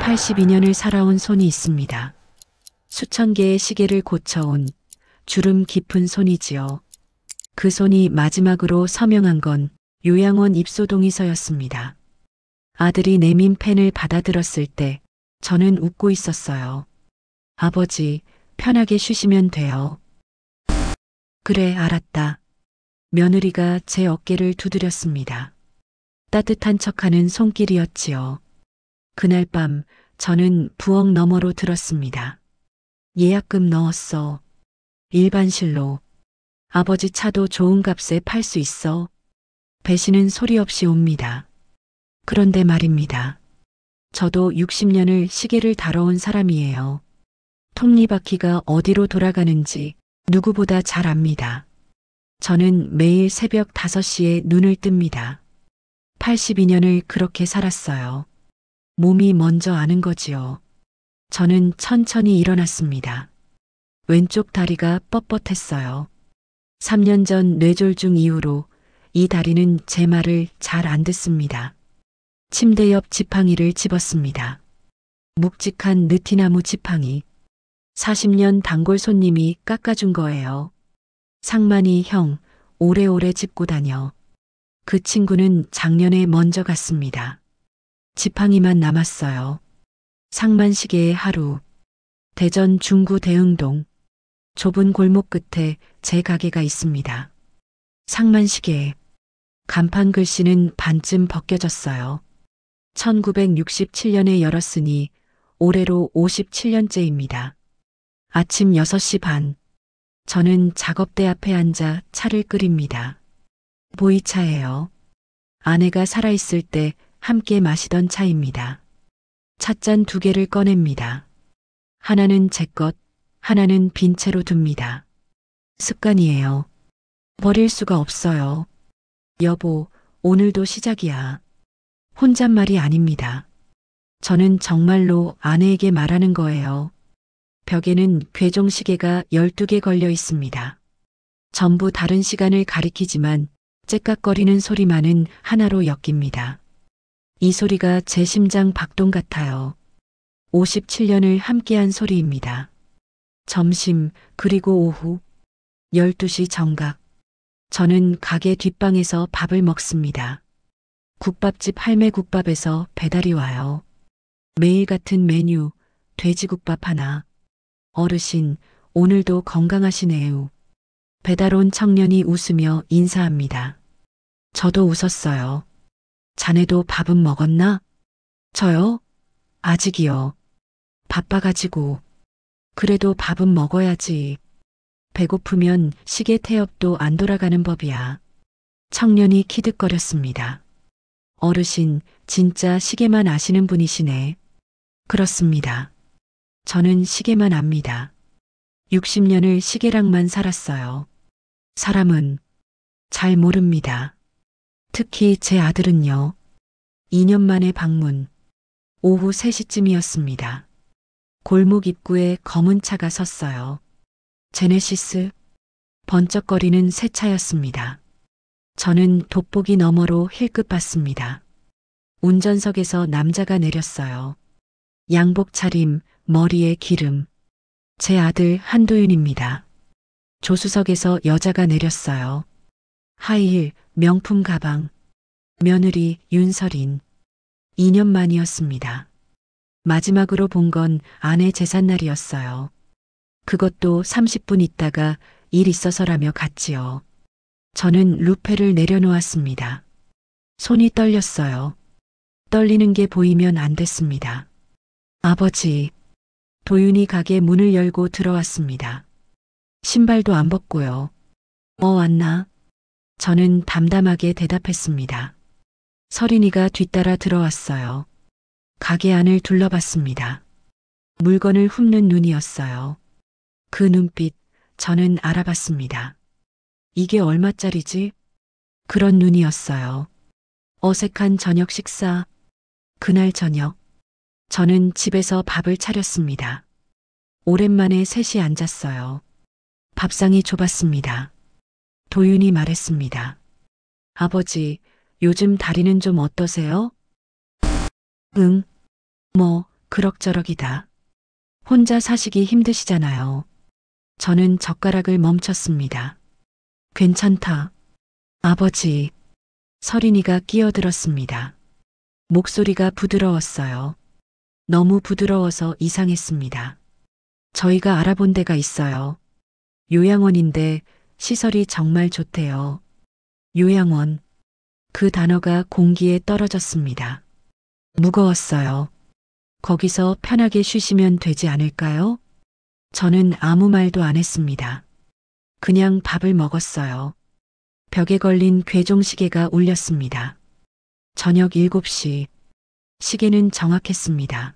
82년을 살아온 손이 있습니다. 수천 개의 시계를 고쳐온 주름 깊은 손이지요. 그 손이 마지막으로 서명한 건 요양원 입소 동의서였습니다. 아들이 내민 펜을 받아들었을 때 저는 웃고 있었어요. 아버지, 편하게 쉬시면 돼요. 그래, 알았다. 며느리가 제 어깨를 두드렸습니다. 따뜻한 척하는 손길이었지요. 그날 밤 저는 부엌 너머로 들었습니다. 예약금 넣었어. 일반실로. 아버지 차도 좋은 값에 팔 수 있어. 배시는 소리 없이 옵니다. 그런데 말입니다. 저도 60년을 시계를 다뤄온 사람이에요. 톱니바퀴가 어디로 돌아가는지 누구보다 잘 압니다. 저는 매일 새벽 5시에 눈을 뜹니다. 82년을 그렇게 살았어요. 몸이 먼저 아는 거지요. 저는 천천히 일어났습니다. 왼쪽 다리가 뻣뻣했어요. 3년 전 뇌졸중 이후로 이 다리는 제 말을 잘 안 듣습니다. 침대 옆 지팡이를 집었습니다. 묵직한 느티나무 지팡이. 40년 단골 손님이 깎아준 거예요. 상만이 형, 오래오래 짚고 다녀. 그 친구는 작년에 먼저 갔습니다. 지팡이만 남았어요. 상만시계의 하루. 대전 중구 대흥동. 좁은 골목 끝에 제 가게가 있습니다. 상만시계. 간판 글씨는 반쯤 벗겨졌어요. 1967년에 열었으니 올해로 57년째입니다. 아침 6시 반. 저는 작업대 앞에 앉아 차를 끓입니다. 보이차예요. 아내가 살아있을 때 함께 마시던 차입니다. 찻잔 2개를 꺼냅니다. 하나는 제 것, 하나는 빈 채로 둡니다. 습관이에요. 버릴 수가 없어요. 여보, 오늘도 시작이야. 혼잣말이 아닙니다. 저는 정말로 아내에게 말하는 거예요. 벽에는 괴종시계가 12개 걸려 있습니다. 전부 다른 시간을 가리키지만 째깍거리는 소리만은 하나로 엮입니다. 이 소리가 제 심장 박동 같아요. 57년을 함께한 소리입니다. 점심 그리고 오후 12시 정각. 저는 가게 뒷방에서 밥을 먹습니다. 국밥집 할매국밥에서 배달이 와요. 매일 같은 메뉴, 돼지국밥 하나. 어르신, 오늘도 건강하시네요. 배달 온 청년이 웃으며 인사합니다. 저도 웃었어요. 자네도 밥은 먹었나? 저요? 아직이요. 바빠가지고. 그래도 밥은 먹어야지. 배고프면 시계 태엽도 안 돌아가는 법이야. 청년이 키득거렸습니다. 어르신, 진짜 시계만 아시는 분이시네. 그렇습니다. 저는 시계만 압니다. 60년을 시계랑만 살았어요. 사람은 잘 모릅니다. 특히 제 아들은요. 2년 만에 방문. 오후 3시쯤이었습니다. 골목 입구에 검은 차가 섰어요. 제네시스. 번쩍거리는 새 차였습니다. 저는 돋보기 너머로 힐끗 봤습니다. 운전석에서 남자가 내렸어요. 양복 차림, 머리에 기름. 제 아들 한도윤입니다. 조수석에서 여자가 내렸어요. 하이힐, 명품 가방. 며느리 윤설인. 2년 만이었습니다. 마지막으로 본 건 아내 제삿날이었어요. 그것도 30분 있다가 일 있어서라며 갔지요. 저는 루페를 내려놓았습니다. 손이 떨렸어요. 떨리는 게 보이면 안 됐습니다. 아버지. 도윤이 가게 문을 열고 들어왔습니다. 신발도 안 벗고요. 왔나? 저는 담담하게 대답했습니다. 서린이가 뒤따라 들어왔어요. 가게 안을 둘러봤습니다. 물건을 훑는 눈이었어요. 그 눈빛, 저는 알아봤습니다. 이게 얼마짜리지? 그런 눈이었어요. 어색한 저녁 식사. 그날 저녁. 저는 집에서 밥을 차렸습니다. 오랜만에 셋이 앉았어요. 밥상이 좁았습니다. 도윤이 말했습니다. 아버지, 요즘 다리는 좀 어떠세요? 응. 그럭저럭이다. 혼자 사시기 힘드시잖아요. 저는 젓가락을 멈췄습니다. 괜찮다. 아버지. 서린이가 끼어들었습니다. 목소리가 부드러웠어요. 너무 부드러워서 이상했습니다. 저희가 알아본 데가 있어요. 요양원인데 시설이 정말 좋대요. 요양원. 그 단어가 공기에 떨어졌습니다. 무거웠어요. 거기서 편하게 쉬시면 되지 않을까요? 저는 아무 말도 안 했습니다. 그냥 밥을 먹었어요. 벽에 걸린 괴종시계가 울렸습니다. 저녁 7시. 시계는 정확했습니다.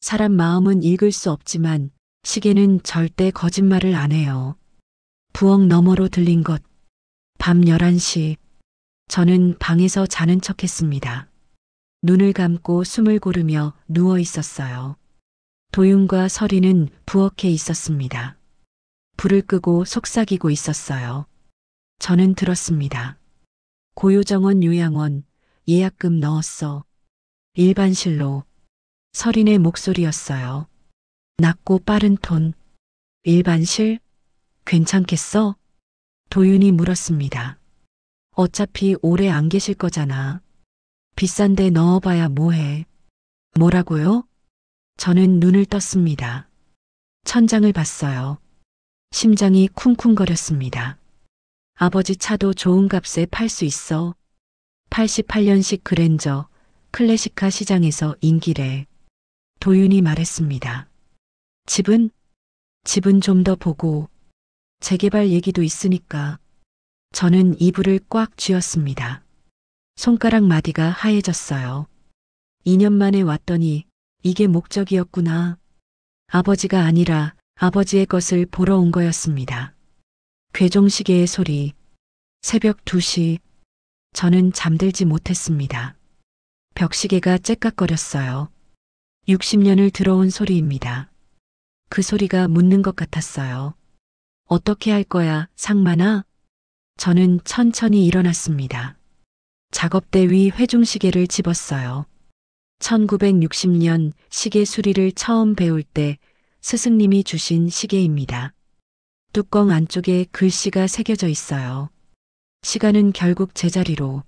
사람 마음은 읽을 수 없지만 시계는 절대 거짓말을 안 해요. 부엌 너머로 들린 것. 밤 11시. 저는 방에서 자는 척 했습니다. 눈을 감고 숨을 고르며 누워 있었어요. 도윤과 서리는 부엌에 있었습니다. 불을 끄고 속삭이고 있었어요. 저는 들었습니다. 고요정원 요양원, 예약금 넣었어. 일반실로. 서린의 목소리였어요. 낮고 빠른 톤. 일반실? 괜찮겠어? 도윤이 물었습니다. 어차피 오래 안 계실 거잖아. 비싼데 넣어봐야 뭐해. 뭐라고요? 저는 눈을 떴습니다. 천장을 봤어요. 심장이 쿵쿵거렸습니다. 아버지 차도 좋은 값에 팔 수 있어. 88년식 그랜저, 클래식카 시장에서 인기래. 도윤이 말했습니다. 집은 좀 더 보고 재개발 얘기도 있으니까. 저는 이불을 꽉 쥐었습니다. 손가락 마디가 하얘졌어요. 2년 만에 왔더니 이게 목적이었구나. 아버지가 아니라 아버지의 것을 보러 온 거였습니다. 괴종시계의 소리. 새벽 2시. 저는 잠들지 못했습니다. 벽시계가 째깍거렸어요. 60년을 들어온 소리입니다. 그 소리가 묻는 것 같았어요. 어떻게 할 거야, 상만아? 저는 천천히 일어났습니다. 작업대 위 회중시계를 집었어요. 1960년 시계 수리를 처음 배울 때 스승님이 주신 시계입니다. 뚜껑 안쪽에 글씨가 새겨져 있어요. 시간은 결국 제자리로.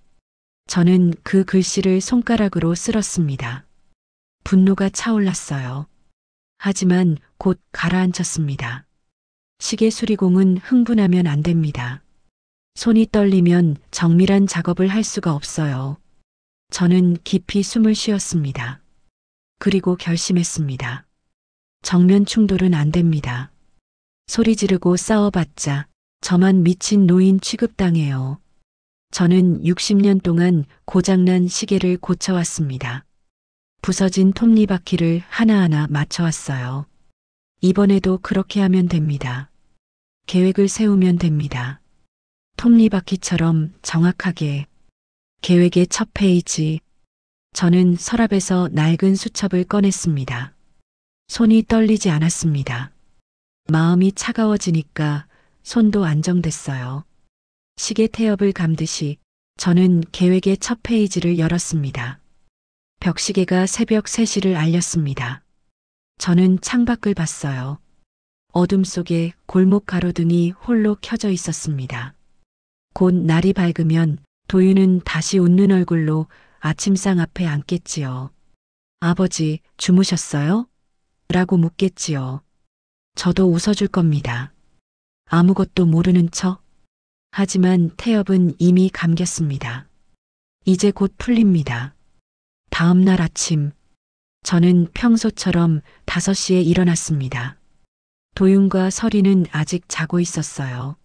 저는 그 글씨를 손가락으로 쓸었습니다. 분노가 차올랐어요. 하지만 곧 가라앉혔습니다. 시계 수리공은 흥분하면 안 됩니다. 손이 떨리면 정밀한 작업을 할 수가 없어요. 저는 깊이 숨을 쉬었습니다. 그리고 결심했습니다. 정면 충돌은 안 됩니다. 소리 지르고 싸워봤자 저만 미친 노인 취급당해요. 저는 60년 동안 고장난 시계를 고쳐왔습니다. 부서진 톱니바퀴를 하나하나 맞춰왔어요. 이번에도 그렇게 하면 됩니다. 계획을 세우면 됩니다. 톱니바퀴처럼 정확하게. 계획의 첫 페이지. 저는 서랍에서 낡은 수첩을 꺼냈습니다. 손이 떨리지 않았습니다. 마음이 차가워지니까 손도 안정됐어요. 시계 태엽을 감듯이 저는 계획의 첫 페이지를 열었습니다. 벽시계가 새벽 3시를 알렸습니다. 저는 창밖을 봤어요. 어둠 속에 골목 가로등이 홀로 켜져 있었습니다. 곧 날이 밝으면 도윤은 다시 웃는 얼굴로 아침상 앞에 앉겠지요. 아버지, 주무셨어요? 라고 묻겠지요. 저도 웃어줄 겁니다. 아무것도 모르는 척. 하지만 태엽은 이미 감겼습니다. 이제 곧 풀립니다. 다음 날 아침, 저는 평소처럼 5시에 일어났습니다. 도윤과 서리는 아직 자고 있었어요.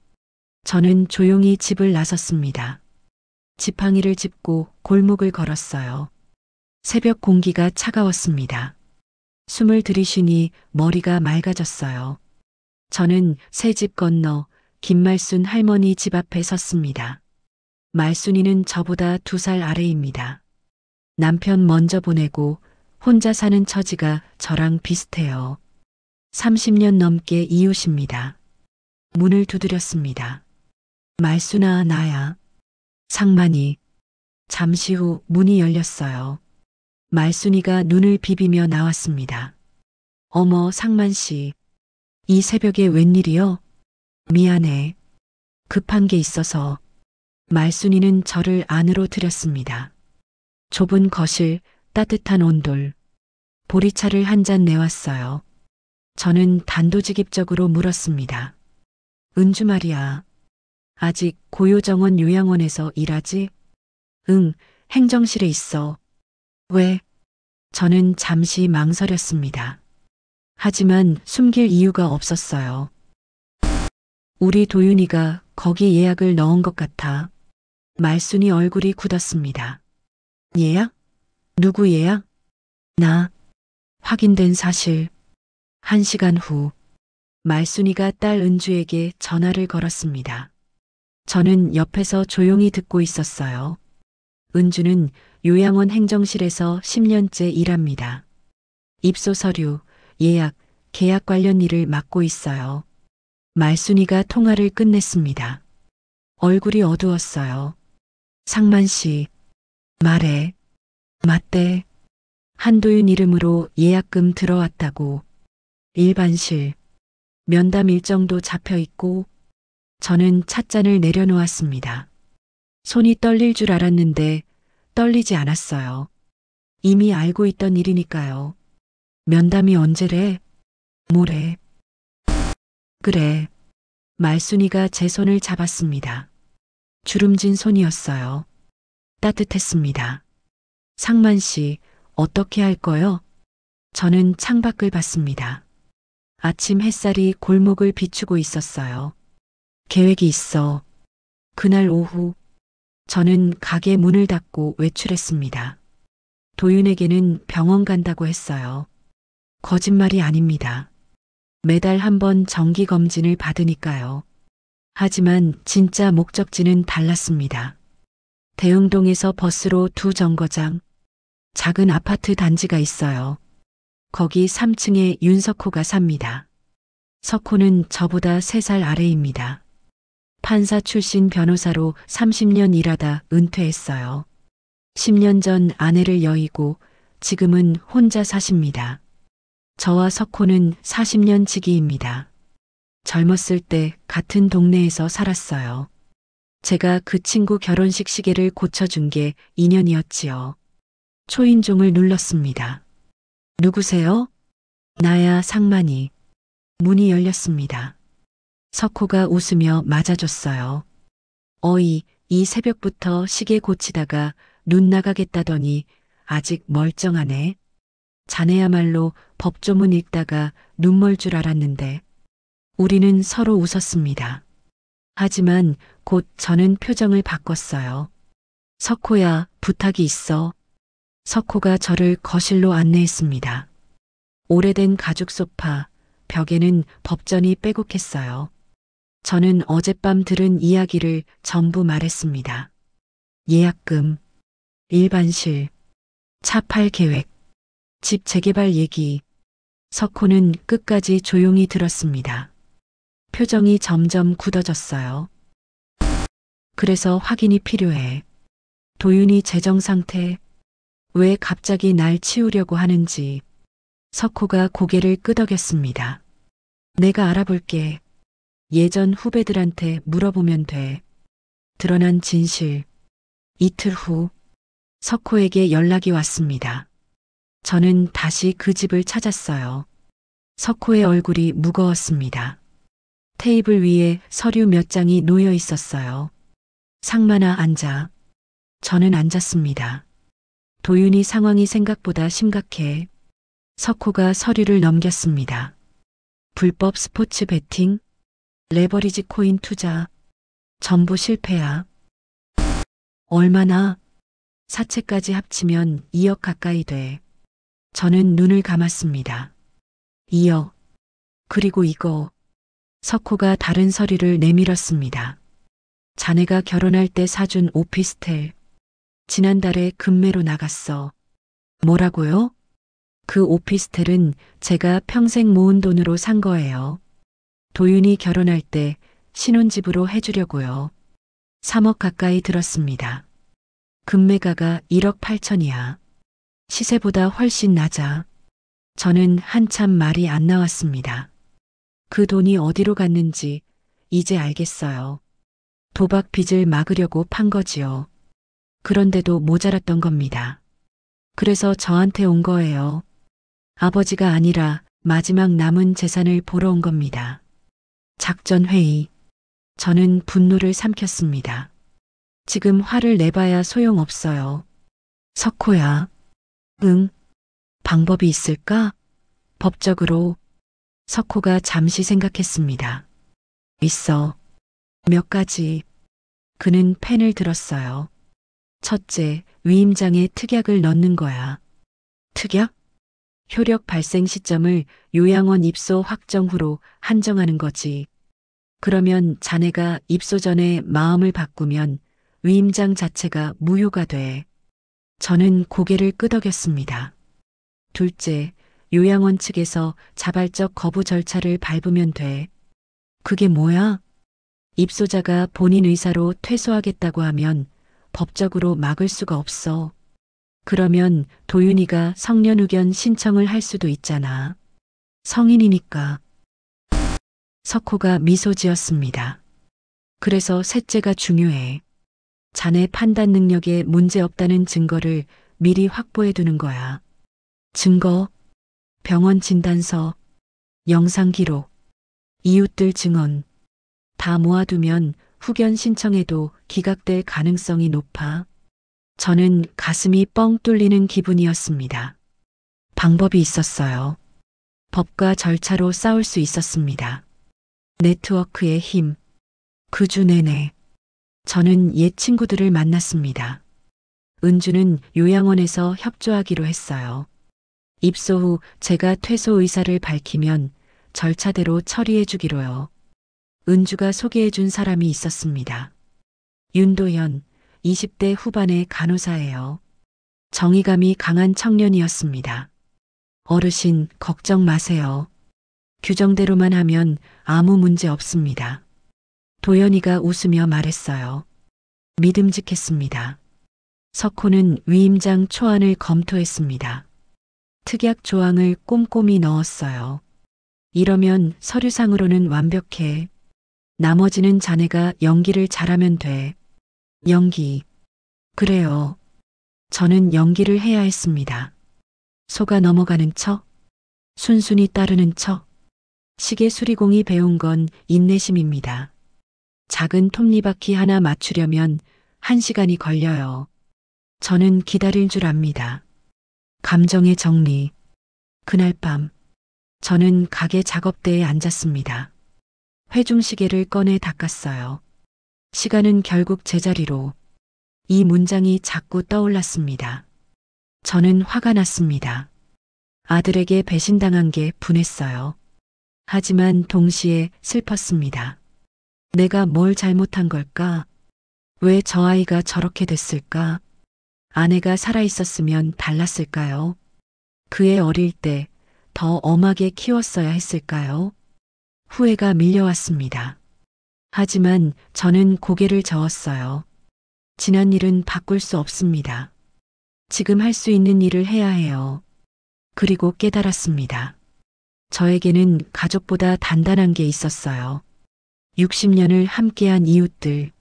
저는 조용히 집을 나섰습니다. 지팡이를 짚고 골목을 걸었어요. 새벽 공기가 차가웠습니다. 숨을 들이쉬니 머리가 맑아졌어요. 저는 새 집 건너 김말순 할머니 집 앞에 섰습니다. 말순이는 저보다 2살 아래입니다. 남편 먼저 보내고 혼자 사는 처지가 저랑 비슷해요. 30년 넘게 이웃입니다. 문을 두드렸습니다. 말순아, 나야. 상만이. 잠시 후 문이 열렸어요. 말순이가 눈을 비비며 나왔습니다. 어머, 상만 씨. 이 새벽에 웬일이요? 미안해. 급한 게 있어서. 말순이는 저를 안으로 들였습니다. 좁은 거실, 따뜻한 온돌. 보리차를 한 잔 내왔어요. 저는 단도직입적으로 물었습니다. 은주 말이야. 아직 고요정원 요양원에서 일하지? 응, 행정실에 있어. 왜? 저는 잠시 망설였습니다. 하지만 숨길 이유가 없었어요. 우리 도윤이가 거기 예약을 넣은 것 같아. 말순이 얼굴이 굳었습니다. 예약? 누구 예약? 나. 확인된 사실. 1시간 후 말순이가 딸 은주에게 전화를 걸었습니다. 저는 옆에서 조용히 듣고 있었어요. 은주는 요양원 행정실에서 10년째 일합니다. 입소 서류, 예약, 계약 관련 일을 맡고 있어요. 말순이가 통화를 끝냈습니다. 얼굴이 어두웠어요. 상만 씨, 말해. 맞대. 한도윤 이름으로 예약금 들어왔다고. 일반실, 면담 일정도 잡혀 있고. 저는 찻잔을 내려놓았습니다. 손이 떨릴 줄 알았는데 떨리지 않았어요. 이미 알고 있던 일이니까요. 면담이 언제래? 모레. 그래. 말순이가 제 손을 잡았습니다. 주름진 손이었어요. 따뜻했습니다. 상만 씨, 어떻게 할 거요? 저는 창밖을 봤습니다. 아침 햇살이 골목을 비추고 있었어요. 계획이 있어. 그날 오후, 저는 가게 문을 닫고 외출했습니다. 도윤에게는 병원 간다고 했어요. 거짓말이 아닙니다. 매달 한 번 정기검진을 받으니까요. 하지만 진짜 목적지는 달랐습니다. 대흥동에서 버스로 2정거장, 작은 아파트 단지가 있어요. 거기 3층에 윤석호가 삽니다. 석호는 저보다 3살 아래입니다. 판사 출신 변호사로 30년 일하다 은퇴했어요. 10년 전 아내를 여의고 지금은 혼자 사십니다. 저와 석호는 40년 지기입니다. 젊었을 때 같은 동네에서 살았어요. 제가 그 친구 결혼식 시계를 고쳐준 게 인연이었지요. 초인종을 눌렀습니다. 누구세요? 나야, 상만이. 문이 열렸습니다. 석호가 웃으며 맞아줬어요. 어이, 이 새벽부터 시계 고치다가 눈 나가겠다더니 아직 멀쩡하네. 자네야말로 법조문 읽다가 눈멀 줄 알았는데. 우리는 서로 웃었습니다. 하지만 곧 저는 표정을 바꿨어요. 석호야, 부탁이 있어. 석호가 저를 거실로 안내했습니다. 오래된 가죽 소파, 벽에는 법전이 빼곡했어요. 저는 어젯밤 들은 이야기를 전부 말했습니다. 예약금, 일반실, 차 팔 계획, 집 재개발 얘기. 석호는 끝까지 조용히 들었습니다. 표정이 점점 굳어졌어요. 그래서 확인이 필요해. 도윤이 재정 상태, 왜 갑자기 날 치우려고 하는지. 석호가 고개를 끄덕였습니다. 내가 알아볼게. 예전 후배들한테 물어보면 돼. 드러난 진실. 이틀 후 석호에게 연락이 왔습니다. 저는 다시 그 집을 찾았어요. 석호의 얼굴이 무거웠습니다. 테이블 위에 서류 몇 장이 놓여 있었어요. 상만아, 앉아. 저는 앉았습니다. 도윤이 상황이 생각보다 심각해. 석호가 서류를 넘겼습니다. 불법 스포츠 베팅, 레버리지 코인 투자, 전부 실패야. 얼마나? 사채까지 합치면 2억 가까이 돼. 저는 눈을 감았습니다. 2억. 그리고 이거. 석호가 다른 서류를 내밀었습니다. 자네가 결혼할 때 사준 오피스텔. 지난달에 금매로 나갔어. 뭐라고요? 그 오피스텔은 제가 평생 모은 돈으로 산 거예요. 도윤이 결혼할 때 신혼집으로 해주려고요. 3억 가까이 들었습니다. 금매가가 1억 8천이야. 시세보다 훨씬 낮아. 저는 한참 말이 안 나왔습니다. 그 돈이 어디로 갔는지 이제 알겠어요. 도박 빚을 막으려고 판 거지요. 그런데도 모자랐던 겁니다. 그래서 저한테 온 거예요. 아버지가 아니라 마지막 남은 재산을 보러 온 겁니다. 작전 회의. 저는 분노를 삼켰습니다. 지금 화를 내봐야 소용없어요. 석호야. 응. 방법이 있을까? 법적으로. 석호가 잠시 생각했습니다. 있어. 몇 가지. 그는 펜을 들었어요. 첫째, 위임장에 특약을 넣는 거야. 특약? 효력 발생 시점을 요양원 입소 확정 후로 한정하는 거지. 그러면 자네가 입소 전에 마음을 바꾸면 위임장 자체가 무효가 돼. 저는 고개를 끄덕였습니다. 둘째, 요양원 측에서 자발적 거부 절차를 밟으면 돼. 그게 뭐야? 입소자가 본인 의사로 퇴소하겠다고 하면 법적으로 막을 수가 없어. 그러면 도윤이가 성년 의견 신청을 할 수도 있잖아. 성인이니까. 석호가 미소 지었습니다. 그래서 셋째가 중요해. 자네 판단 능력에 문제 없다는 증거를 미리 확보해 두는 거야. 증거, 병원 진단서, 영상 기록, 이웃들 증언 다 모아두면 후견 신청에도 기각될 가능성이 높아. 저는 가슴이 뻥 뚫리는 기분이었습니다. 방법이 있었어요. 법과 절차로 싸울 수 있었습니다. 네트워크의 힘. 그 주 내내 저는 옛 친구들을 만났습니다. 은주는 요양원에서 협조하기로 했어요. 입소 후 제가 퇴소 의사를 밝히면 절차대로 처리해 주기로요. 은주가 소개해 준 사람이 있었습니다. 윤도현, 20대 후반의 간호사예요. 정의감이 강한 청년이었습니다. 어르신, 걱정 마세요. 규정대로만 하면 아무 문제 없습니다. 도연이가 웃으며 말했어요. 믿음직했습니다. 석호는 위임장 초안을 검토했습니다. 특약 조항을 꼼꼼히 넣었어요. 이러면 서류상으로는 완벽해. 나머지는 자네가 연기를 잘하면 돼. 연기. 그래요. 저는 연기를 해야 했습니다. 속아 넘어가는 척, 순순히 따르는 척. 시계 수리공이 배운 건 인내심입니다. 작은 톱니바퀴 하나 맞추려면 1시간이 걸려요. 저는 기다릴 줄 압니다. 감정의 정리. 그날 밤, 저는 가게 작업대에 앉았습니다. 회중시계를 꺼내 닦았어요. 시간은 결국 제자리로. 이 문장이 자꾸 떠올랐습니다. 저는 화가 났습니다. 아들에게 배신당한 게 분했어요. 하지만 동시에 슬펐습니다. 내가 뭘 잘못한 걸까? 왜 저 아이가 저렇게 됐을까? 아내가 살아있었으면 달랐을까요? 그의 어릴 때 더 엄하게 키웠어야 했을까요? 후회가 밀려왔습니다. 하지만 저는 고개를 저었어요. 지난 일은 바꿀 수 없습니다. 지금 할 수 있는 일을 해야 해요. 그리고 깨달았습니다. 저에게는 가족보다 단단한 게 있었어요. 60년을 함께한 이웃들,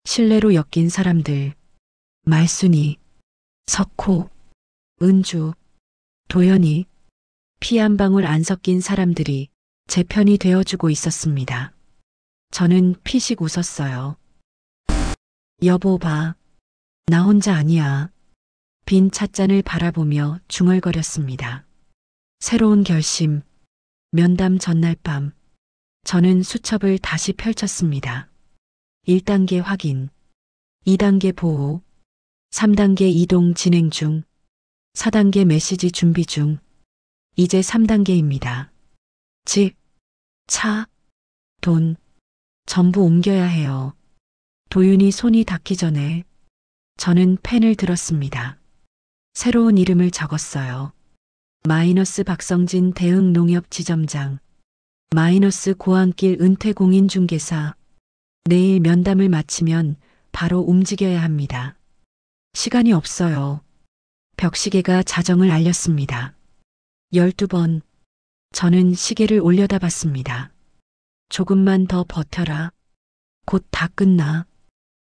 신뢰로 엮인 사람들, 말순이, 석호, 은주, 도연이, 피 한 방울 안 섞인 사람들이 제 편이 되어주고 있었습니다. 저는 피식 웃었어요. 여보 봐. 나 혼자 아니야. 빈 찻잔을 바라보며 중얼거렸습니다. 새로운 결심. 면담 전날 밤. 저는 수첩을 다시 펼쳤습니다. 1단계 확인. 2단계 보호. 3단계 이동 진행 중. 4단계 메시지 준비 중. 이제 3단계입니다. 집, 차, 돈. 전부 옮겨야 해요. 도윤이 손이 닿기 전에 저는 펜을 들었습니다. 새로운 이름을 적었어요. 마이너스 박성진 대흥 농협 지점장. 마이너스 고안길 은퇴공인중개사. 내일 면담을 마치면 바로 움직여야 합니다. 시간이 없어요. 벽시계가 자정을 알렸습니다. 12번. 저는 시계를 올려다봤습니다. 조금만 더 버텨라. 곧 다 끝나.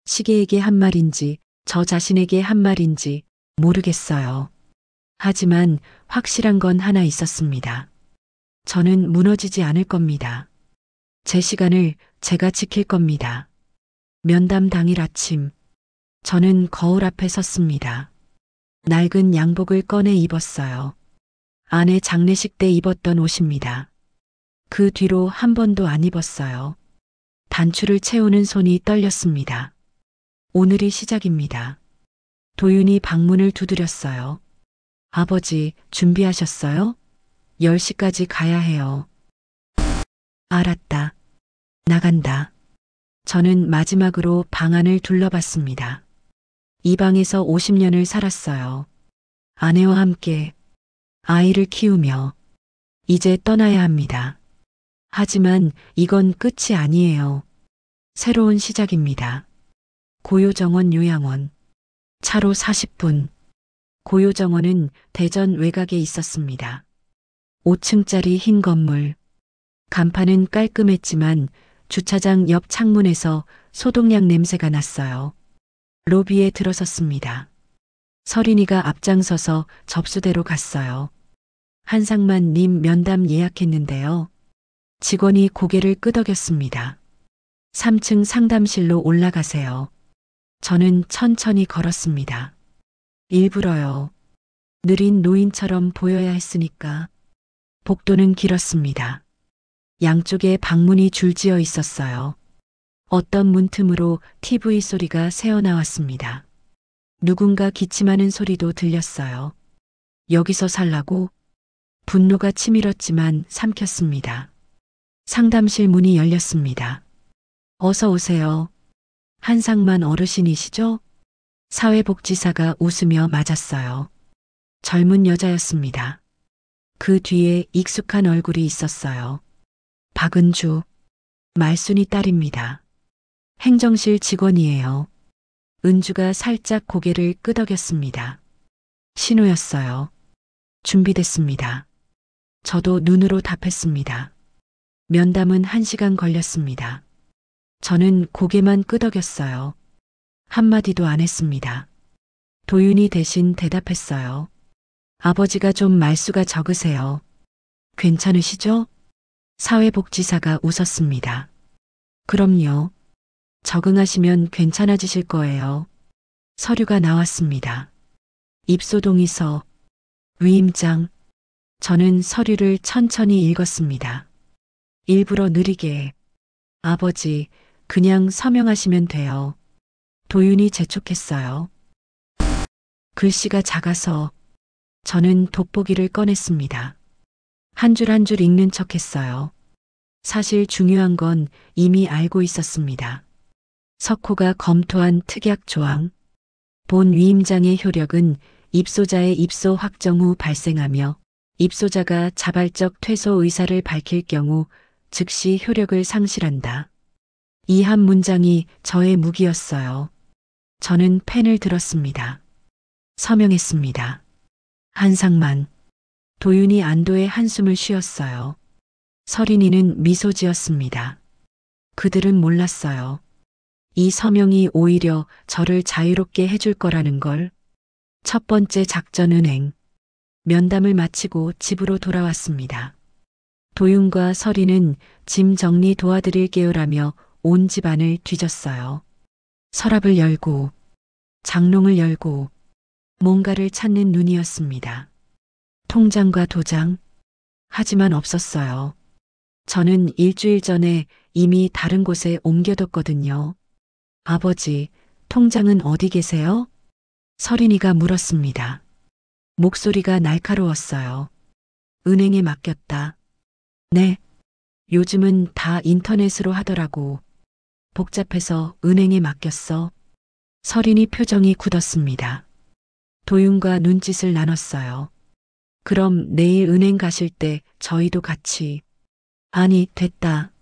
시계에게 한 말인지 저 자신에게 한 말인지 모르겠어요. 하지만 확실한 건 하나 있었습니다. 저는 무너지지 않을 겁니다. 제 시간을 제가 지킬 겁니다. 면담 당일 아침, 저는 거울 앞에 섰습니다. 낡은 양복을 꺼내 입었어요. 아내 장례식 때 입었던 옷입니다. 그 뒤로 한 번도 안 입었어요. 단추를 채우는 손이 떨렸습니다. 오늘이 시작입니다. 도윤이 방문을 두드렸어요. 아버지, 준비하셨어요? 10시까지 가야 해요. 알았다. 나간다. 저는 마지막으로 방 안을 둘러봤습니다. 이 방에서 50년을 살았어요. 아내와 함께 아이를 키우며 이제 떠나야 합니다. 하지만 이건 끝이 아니에요. 새로운 시작입니다. 고요정원 요양원. 차로 40분. 고요정원은 대전 외곽에 있었습니다. 5층짜리 흰 건물. 간판은 깔끔했지만 주차장 옆 창문에서 소독약 냄새가 났어요. 로비에 들어섰습니다. 서린이가 앞장서서 접수대로 갔어요. 한상만 님 면담 예약했는데요. 직원이 고개를 끄덕였습니다. 3층 상담실로 올라가세요. 저는 천천히 걸었습니다. 일부러요. 느린 노인처럼 보여야 했으니까. 복도는 길었습니다. 양쪽에 방문이 줄지어 있었어요. 어떤 문틈으로 TV 소리가 새어나왔습니다. 누군가 기침하는 소리도 들렸어요. 여기서 살라고? 분노가 치밀었지만 삼켰습니다. 상담실 문이 열렸습니다. 어서 오세요. 한상만 어르신이시죠? 사회복지사가 웃으며 맞았어요. 젊은 여자였습니다. 그 뒤에 익숙한 얼굴이 있었어요. 박은주, 말순이 딸입니다. 행정실 직원이에요. 은주가 살짝 고개를 끄덕였습니다. 신호였어요. 준비됐습니다. 저도 눈으로 답했습니다. 면담은 1시간 걸렸습니다. 저는 고개만 끄덕였어요. 한마디도 안 했습니다. 도윤이 대신 대답했어요. 아버지가 좀 말수가 적으세요. 괜찮으시죠? 사회복지사가 웃었습니다. 그럼요. 적응하시면 괜찮아지실 거예요. 서류가 나왔습니다. 입소동의서, 위임장. 저는 서류를 천천히 읽었습니다. 일부러 느리게. 아버지, 그냥 서명하시면 돼요. 도윤이 재촉했어요. 글씨가 작아서 저는 돋보기를 꺼냈습니다. 한 줄 한 줄 읽는 척 했어요. 사실 중요한 건 이미 알고 있었습니다. 석호가 검토한 특약 조항. 본 위임장의 효력은 입소자의 입소 확정 후 발생하며 입소자가 자발적 퇴소 의사를 밝힐 경우 즉시 효력을 상실한다. 이 한 문장이 저의 무기였어요. 저는 펜을 들었습니다. 서명했습니다. 한상만. 도윤이 안도의 한숨을 쉬었어요. 서린이는 미소 지었습니다. 그들은 몰랐어요. 이 서명이 오히려 저를 자유롭게 해줄 거라는 걸. 첫 번째 작전 은행. 면담을 마치고 집으로 돌아왔습니다. 도윤과 서린은 짐 정리 도와드릴게요라며 온 집안을 뒤졌어요. 서랍을 열고 장롱을 열고 뭔가를 찾는 눈이었습니다. 통장과 도장. 하지만 없었어요. 저는 일주일 전에 이미 다른 곳에 옮겨뒀거든요. 아버지, 통장은 어디 계세요? 서린이가 물었습니다. 목소리가 날카로웠어요. 은행에 맡겼다. 네. 요즘은 다 인터넷으로 하더라고. 복잡해서 은행에 맡겼어. 서린이 표정이 굳었습니다. 도윤과 눈짓을 나눴어요. 그럼 내일 은행 가실 때 저희도 같이. 아니, 됐다.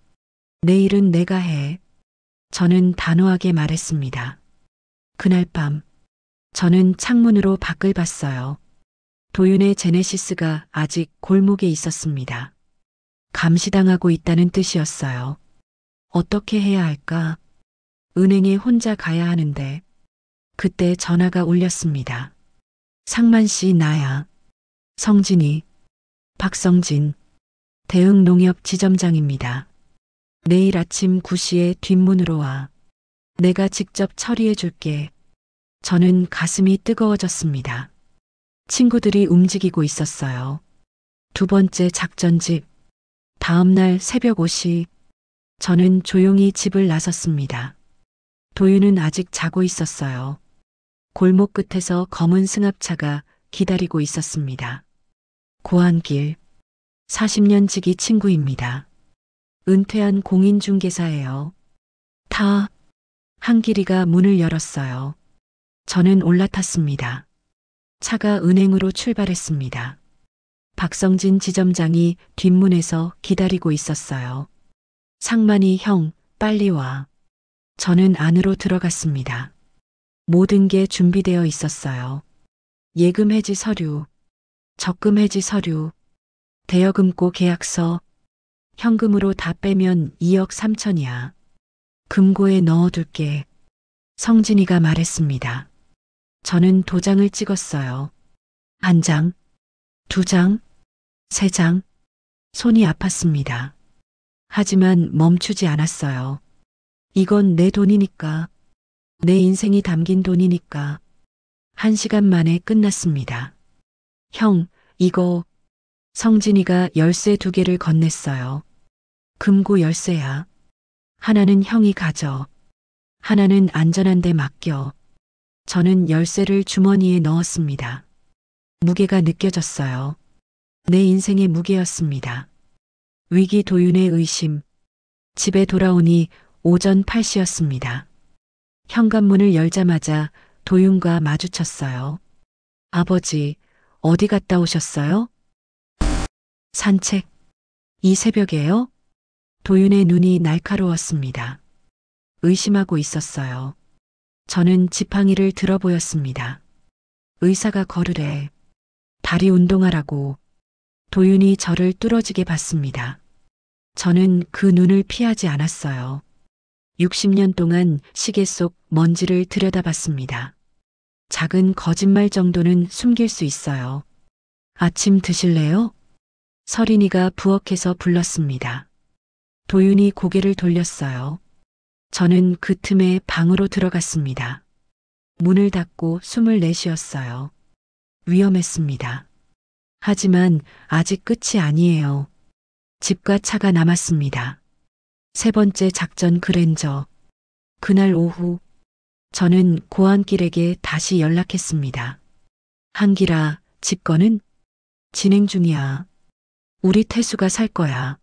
내일은 내가 해. 저는 단호하게 말했습니다. 그날 밤 저는 창문으로 밖을 봤어요. 도윤의 제네시스가 아직 골목에 있었습니다. 감시당하고 있다는 뜻이었어요. 어떻게 해야 할까? 은행에 혼자 가야 하는데 그때 전화가 울렸습니다. 상만 씨 나야. 성진이. 박성진. 대흥농협 지점장입니다. 내일 아침 9시에 뒷문으로 와. 내가 직접 처리해 줄게. 저는 가슴이 뜨거워졌습니다. 친구들이 움직이고 있었어요. 두 번째 작전집. 다음 날 새벽 5시 저는 조용히 집을 나섰습니다. 도윤은 아직 자고 있었어요. 골목 끝에서 검은 승합차가 기다리고 있었습니다. 고한길. 40년 지기 친구입니다. 은퇴한 공인중개사예요. 한길이가 문을 열었어요. 저는 올라탔습니다. 차가 은행으로 출발했습니다. 박성진 지점장이 뒷문에서 기다리고 있었어요. 상만이 형, 빨리 와. 저는 안으로 들어갔습니다. 모든 게 준비되어 있었어요. 예금 해지 서류, 적금 해지 서류, 대여금고 계약서, 현금으로 다 빼면 2억 3천이야. 금고에 넣어둘게. 성진이가 말했습니다. 저는 도장을 찍었어요. 한 장, 두 장, 세 장. 손이 아팠습니다. 하지만 멈추지 않았어요. 이건 내 돈이니까. 내 인생이 담긴 돈이니까. 1시간 만에 끝났습니다. 형, 이거. 성진이가 열쇠 2개를 건넸어요. 금고 열쇠야. 하나는 형이 가져. 하나는 안전한 데 맡겨. 저는 열쇠를 주머니에 넣었습니다. 무게가 느껴졌어요. 내 인생의 무게였습니다. 위기 도윤의 의심. 집에 돌아오니 오전 8시였습니다. 현관문을 열자마자 도윤과 마주쳤어요. 아버지, 어디 갔다 오셨어요? 산책. 이 새벽에요? 도윤의 눈이 날카로웠습니다. 의심하고 있었어요. 저는 지팡이를 들어 보였습니다. 의사가 걸으래. 다리 운동하라고. 도윤이 저를 뚫어지게 봤습니다. 저는 그 눈을 피하지 않았어요. 60년 동안 시계 속 먼지를 들여다봤습니다. 작은 거짓말 정도는 숨길 수 있어요. 아침 드실래요? 서린이가 부엌에서 불렀습니다. 도윤이 고개를 돌렸어요. 저는 그 틈에 방으로 들어갔습니다. 문을 닫고 숨을 내쉬었어요. 위험했습니다. 하지만 아직 끝이 아니에요. 집과 차가 남았습니다. 세 번째 작전 그랜저. 그날 오후 저는 고한길에게 다시 연락했습니다. 한길아, 집거는? 진행 중이야. 우리 태수가 살 거야.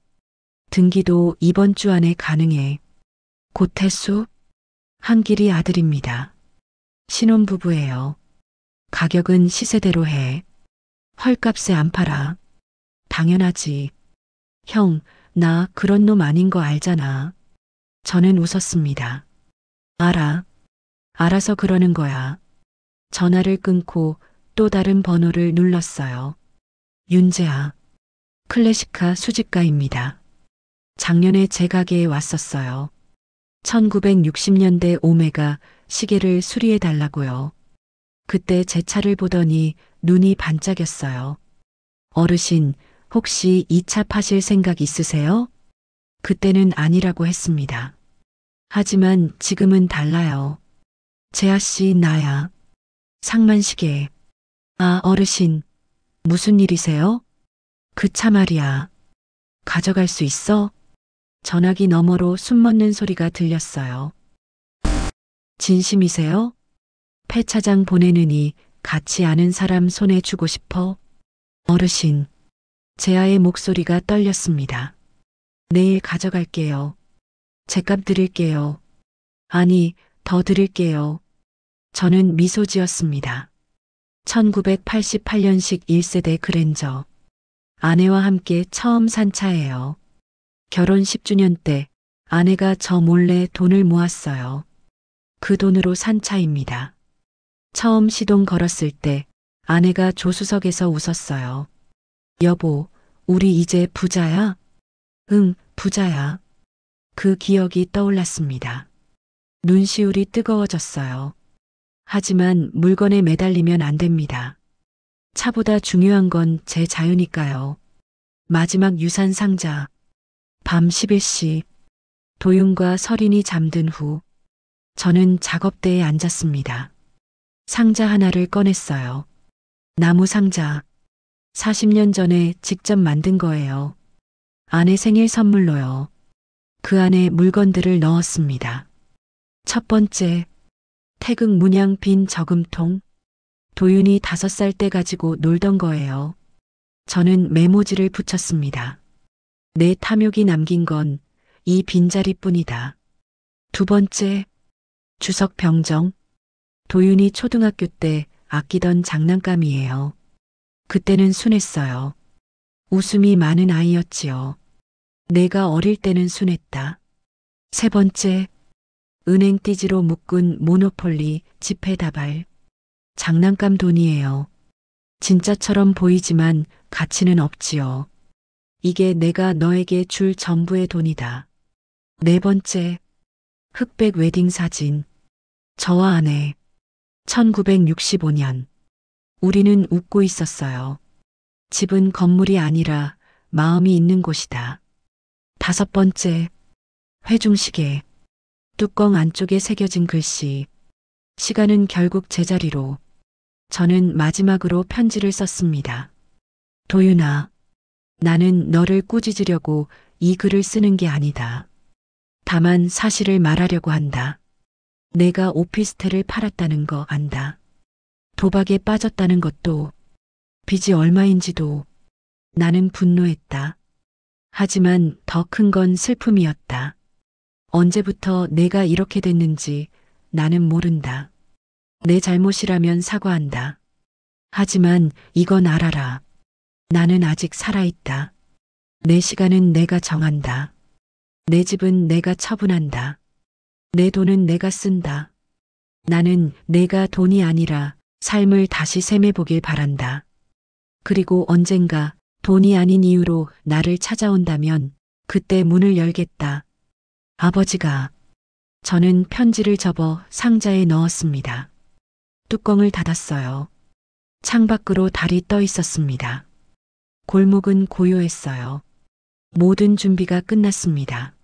등기도 이번 주 안에 가능해. 고태수? 한길이 아들입니다. 신혼부부예요. 가격은 시세대로 해. 헐값에 안 팔아. 당연하지. 형, 나 그런 놈 아닌 거 알잖아. 저는 웃었습니다. 알아. 알아서 그러는 거야. 전화를 끊고 또 다른 번호를 눌렀어요. 윤재아. 클래식카 수집가입니다. 작년에 제 가게에 왔었어요. 1960년대 오메가 시계를 수리해 달라고요. 그때 제 차를 보더니 눈이 반짝였어요. 어르신, 혹시 이 차 파실 생각 있으세요? 그때는 아니라고 했습니다. 하지만 지금은 달라요. 재아 씨, 나야. 상만시계. 아, 어르신. 무슨 일이세요? 그 차 말이야. 가져갈 수 있어? 전화기 너머로 숨먹는 소리가 들렸어요. 진심이세요? 폐차장 보내느니 같이 아는 사람 손에 주고 싶어? 어르신. 재아의 목소리가 떨렸습니다. 내일 가져갈게요. 제값 드릴게요. 아니, 더 드릴게요. 저는 미소 지었습니다. 1988년식 1세대 그랜저. 아내와 함께 처음 산 차예요. 결혼 10주년 때 아내가 저 몰래 돈을 모았어요. 그 돈으로 산 차입니다. 처음 시동 걸었을 때 아내가 조수석에서 웃었어요. 여보, 우리 이제 부자야? 응, 부자야. 그 기억이 떠올랐습니다. 눈시울이 뜨거워졌어요. 하지만 물건에 매달리면 안 됩니다. 차보다 중요한 건 제 자유니까요. 마지막 유산 상자. 밤 11시. 도윤과 설인이 잠든 후 저는 작업대에 앉았습니다. 상자 하나를 꺼냈어요. 나무 상자. 40년 전에 직접 만든 거예요. 아내 생일 선물로요. 그 안에 물건들을 넣었습니다. 첫 번째, 태극 문양 빈 저금통. 도윤이 5살 때 가지고 놀던 거예요. 저는 메모지를 붙였습니다. 내 탐욕이 남긴 건 이 빈자리뿐이다. 두 번째, 주석 병정. 도윤이 초등학교 때 아끼던 장난감이에요. 그때는 순했어요. 웃음이 많은 아이였지요. 내가 어릴 때는 순했다. 세 번째, 은행 띠지로 묶은 모노폴리 지폐다발. 장난감 돈이에요. 진짜처럼 보이지만 가치는 없지요. 이게 내가 너에게 줄 전부의 돈이다. 네 번째, 흑백 웨딩 사진. 저와 아내. 1965년. 우리는 웃고 있었어요. 집은 건물이 아니라 마음이 있는 곳이다. 다섯 번째, 회중시계. 뚜껑 안쪽에 새겨진 글씨. 시간은 결국 제자리로. 저는 마지막으로 편지를 썼습니다. 도윤아, 나는 너를 꾸짖으려고 이 글을 쓰는 게 아니다. 다만 사실을 말하려고 한다. 내가 오피스텔을 팔았다는 거 안다. 도박에 빠졌다는 것도, 빚이 얼마인지도 나는 분노했다. 하지만 더 큰 건 슬픔이었다. 언제부터 내가 이렇게 됐는지 나는 모른다. 내 잘못이라면 사과한다. 하지만 이건 알아라. 나는 아직 살아있다. 내 시간은 내가 정한다. 내 집은 내가 처분한다. 내 돈은 내가 쓴다. 나는 내가 돈이 아니라 삶을 다시 셈해보길 바란다. 그리고 언젠가 돈이 아닌 이유로 나를 찾아온다면 그때 문을 열겠다. 아버지가. 저는 편지를 접어 상자에 넣었습니다. 뚜껑을 닫았어요. 창밖으로 달이 떠 있었습니다. 골목은 고요했어요. 모든 준비가 끝났습니다.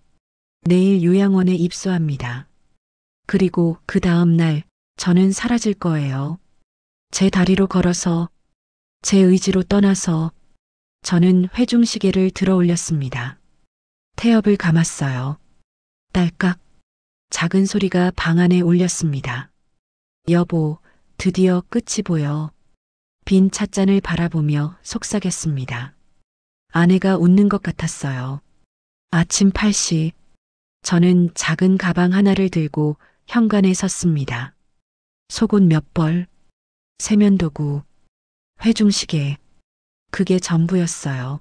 내일 요양원에 입소합니다. 그리고 그 다음 날 저는 사라질 거예요. 제 다리로 걸어서, 제 의지로 떠나서 저는 회중시계를 들어 올렸습니다. 태엽을 감았어요. 딸깍. 작은 소리가 방 안에 울렸습니다. 여보, 드디어 끝이 보여. 빈 찻잔을 바라보며 속삭였습니다. 아내가 웃는 것 같았어요. 아침 8시. 저는 작은 가방 하나를 들고 현관에 섰습니다. 속옷 몇 벌, 세면도구, 회중시계. 그게 전부였어요.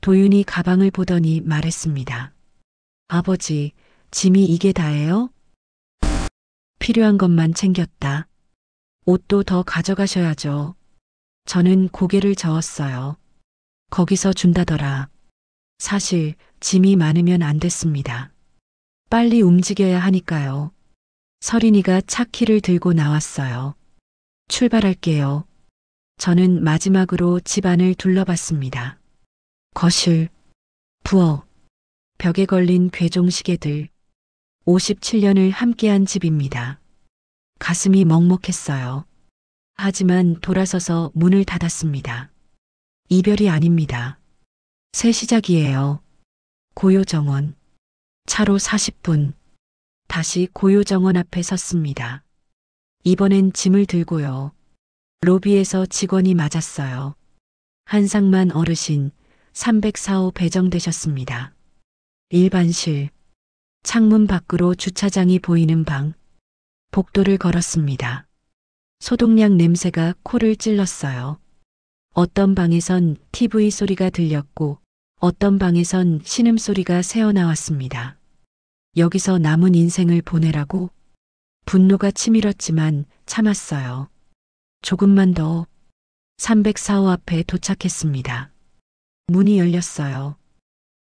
도윤이 가방을 보더니 말했습니다. 아버지, 짐이 이게 다예요? 필요한 것만 챙겼다. 옷도 더 가져가셔야죠. 저는 고개를 저었어요. 거기서 준다더라. 사실 짐이 많으면 안 됐습니다. 빨리 움직여야 하니까요. 설인이가 차 키를 들고 나왔어요. 출발할게요. 저는 마지막으로 집안을 둘러봤습니다. 거실, 부엌, 벽에 걸린 괴종시계들. 57년을 함께한 집입니다. 가슴이 먹먹했어요. 하지만 돌아서서 문을 닫았습니다. 이별이 아닙니다. 새 시작이에요. 고요정원. 차로 40분. 다시 고요정원 앞에 섰습니다. 이번엔 짐을 들고요. 로비에서 직원이 맞았어요. 한상만 어르신 304호 배정되셨습니다. 일반실. 창문 밖으로 주차장이 보이는 방. 복도를 걸었습니다. 소독약 냄새가 코를 찔렀어요. 어떤 방에선 TV 소리가 들렸고 어떤 방에선 신음소리가 새어나왔습니다. 여기서 남은 인생을 보내라고? 분노가 치밀었지만 참았어요. 조금만 더. 304호 앞에 도착했습니다. 문이 열렸어요.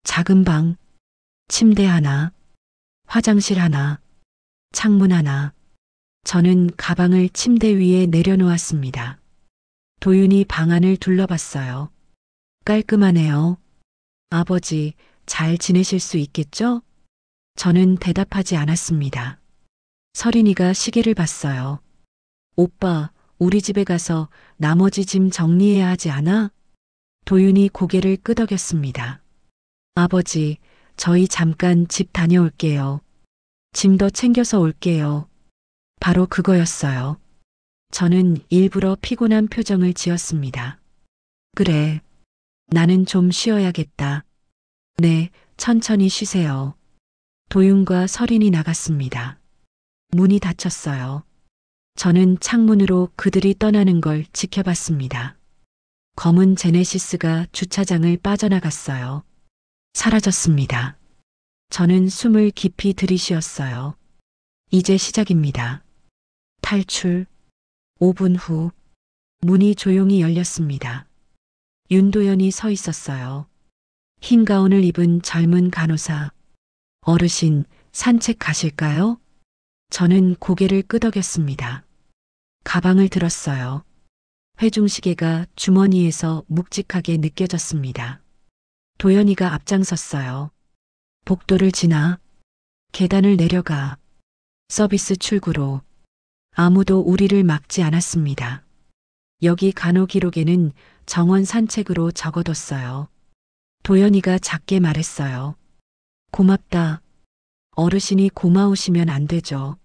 작은 방, 침대 하나, 화장실 하나, 창문 하나. 저는 가방을 침대 위에 내려놓았습니다. 도윤이 방 안을 둘러봤어요. 깔끔하네요. 아버지, 잘 지내실 수 있겠죠? 저는 대답하지 않았습니다. 서린이가 시계를 봤어요. 오빠, 우리 집에 가서 나머지 짐 정리해야 하지 않아? 도윤이 고개를 끄덕였습니다. 아버지, 저희 잠깐 집 다녀올게요. 짐도 챙겨서 올게요. 바로 그거였어요. 저는 일부러 피곤한 표정을 지었습니다. 그래. 나는 좀 쉬어야겠다. 네, 천천히 쉬세요. 도윤과 서린이 나갔습니다. 문이 닫혔어요. 저는 창문으로 그들이 떠나는 걸 지켜봤습니다. 검은 제네시스가 주차장을 빠져나갔어요. 사라졌습니다. 저는 숨을 깊이 들이쉬었어요. 이제 시작입니다. 탈출. 5분 후 문이 조용히 열렸습니다. 윤도현이 서 있었어요. 흰 가운을 입은 젊은 간호사. 어르신, 산책 가실까요? 저는 고개를 끄덕였습니다. 가방을 들었어요. 회중시계가 주머니에서 묵직하게 느껴졌습니다. 도연이가 앞장섰어요. 복도를 지나 계단을 내려가 서비스 출구로. 아무도 우리를 막지 않았습니다. 여기 간호 기록에는 정원 산책으로 적어뒀어요. 도연이가 작게 말했어요. 고맙다. 어르신이 고마우시면 안 되죠.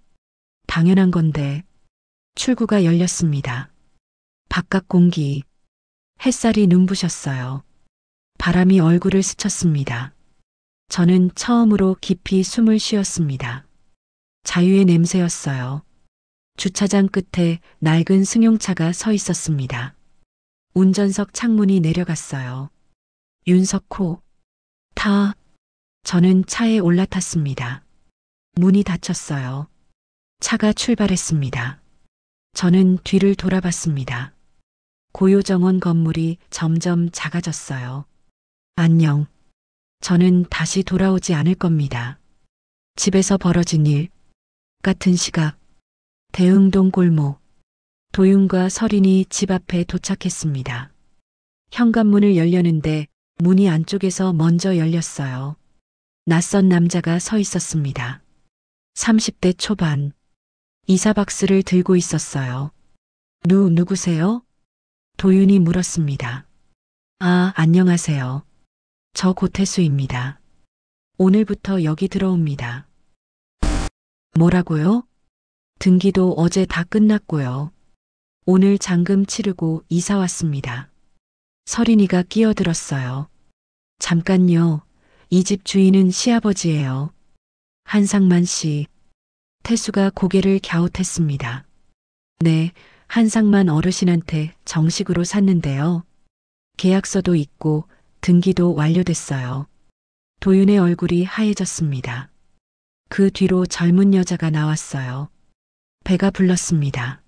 당연한 건데. 출구가 열렸습니다. 바깥 공기. 햇살이 눈부셨어요. 바람이 얼굴을 스쳤습니다. 저는 처음으로 깊이 숨을 쉬었습니다. 자유의 냄새였어요. 주차장 끝에 낡은 승용차가 서 있었습니다. 운전석 창문이 내려갔어요. 윤석호. 타. 저는 차에 올라탔습니다. 문이 닫혔어요. 차가 출발했습니다. 저는 뒤를 돌아봤습니다. 고요정원 건물이 점점 작아졌어요. 안녕. 저는 다시 돌아오지 않을 겁니다. 집에서 벌어진 일. 같은 시각. 대흥동 골목. 도윤과 서린이 집 앞에 도착했습니다. 현관문을 열려는데 문이 안쪽에서 먼저 열렸어요. 낯선 남자가 서 있었습니다. 30대 초반. 이사박스를 들고 있었어요. 누구세요? 도윤이 물었습니다. 아, 안녕하세요. 저 고태수입니다. 오늘부터 여기 들어옵니다. 뭐라고요? 등기도 어제 다 끝났고요. 오늘 잔금 치르고 이사 왔습니다. 서린이가 끼어들었어요. 잠깐요. 이 집 주인은 시아버지예요. 한상만 씨. 태수가 고개를 갸웃했습니다. 네, 한상만 어르신한테 정식으로 샀는데요. 계약서도 있고 등기도 완료됐어요. 도윤의 얼굴이 하얘졌습니다. 그 뒤로 젊은 여자가 나왔어요. 배가 불렀습니다.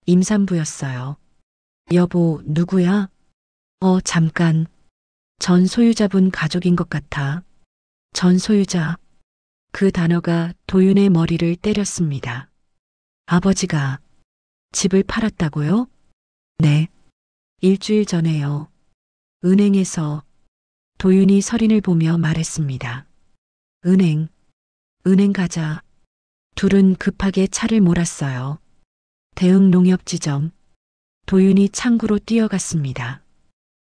임산부였어요. 여보, 누구야? 잠깐. 전 소유자분 가족인 것 같아. 전 소유자. 그 단어가 도윤의 머리를 때렸습니다. 아버지가 집을 팔았다고요? 네. 일주일 전에요. 은행에서. 도윤이 서린을 보며 말했습니다. 은행 가자. 둘은 급하게 차를 몰았어요. 대흥 농협지점. 도윤이 창구로 뛰어갔습니다.